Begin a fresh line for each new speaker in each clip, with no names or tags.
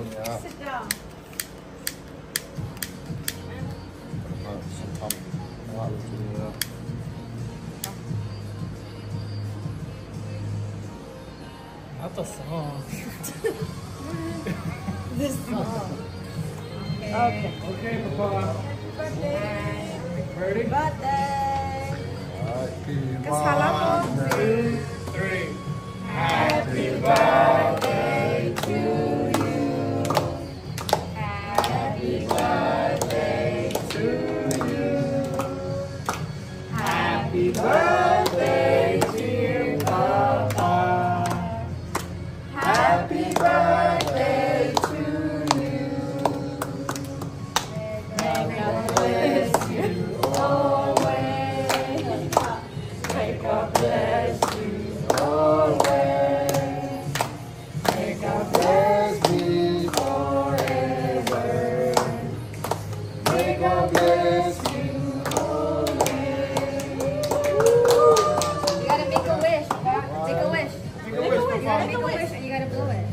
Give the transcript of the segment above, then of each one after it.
Sit down.
Not the song.
This song. Okay.
Okay, Papa. Ready?
Birthday.
Happy
Kasalamat.
2, 3.
Happy birthday to you. Happy birthday to you. Happy birthday, dear Papa. Happy birthday to you. May God bless you always. May God bless you always. May God bless me forever. May God bless you always. You gotta make a wish. Make a wish.
Make a wish,
You gotta
Papa.
make a wish and you gotta blow it.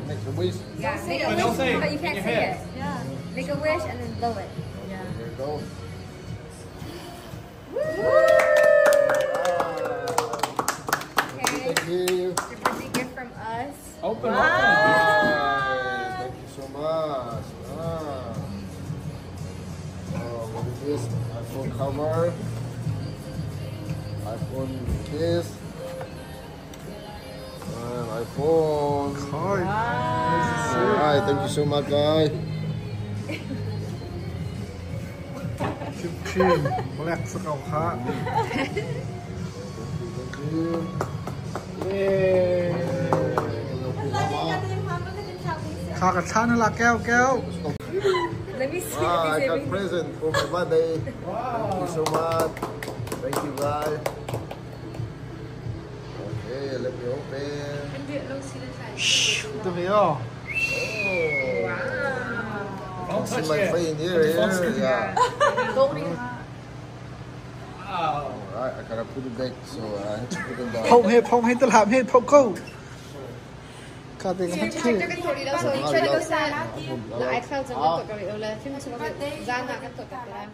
Make a wish.
Yeah, make a
But
wish,
don't say it
but you
in
can't
your
say
head.
it. Yeah. Make a wish and then blow it.
There you go.
Okay.
Thank you.
Your birthday gift from us.
Open,
Wow.
open.
Thank you so much. What is this? iPhone cover. iPhone case. And iPhone. Alright, thank you so much, guys.
Chim black สเกาค่ะ
Thank you.
Yay.
ข้ากับชานั่นละแก้ว
Let me see.
Ah, I
Let
got
me see.
present for my birthday. Thank you so much. Thank you, guys. Okay, let me open.
ตัวนี้อ่ะ
Oh,
Don't
see
touch
my
it.
face
Put
here,
the phone
here,
screen.
yeah.
Wow.
Alright, I gotta put it back, so I have to put it down.
พงให้ตลาดให้พงกูข้าเต็งกันที่
So you try to go sad. The iCloud's a little bit. Let him to go. Zana can talk about that.